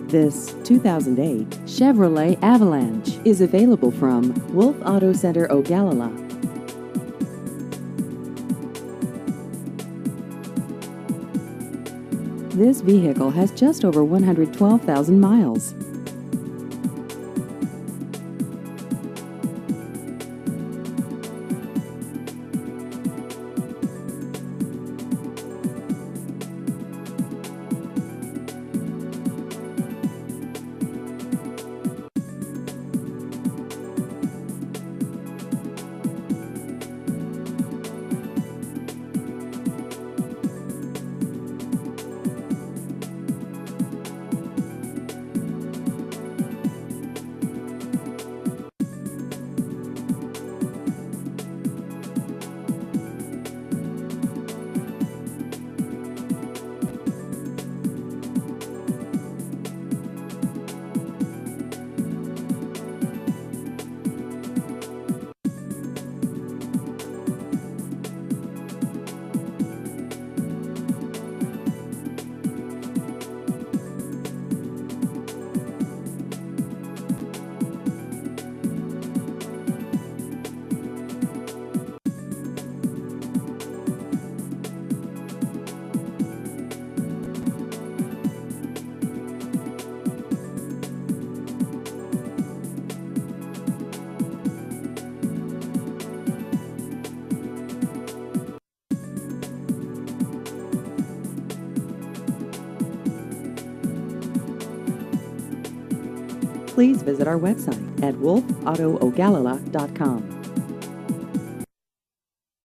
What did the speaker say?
This 2008 Chevrolet Avalanche is available from Wolf Auto Center, Ogallala. This vehicle has just over 112,000 miles. Please visit our website at wolfautoogallala.com.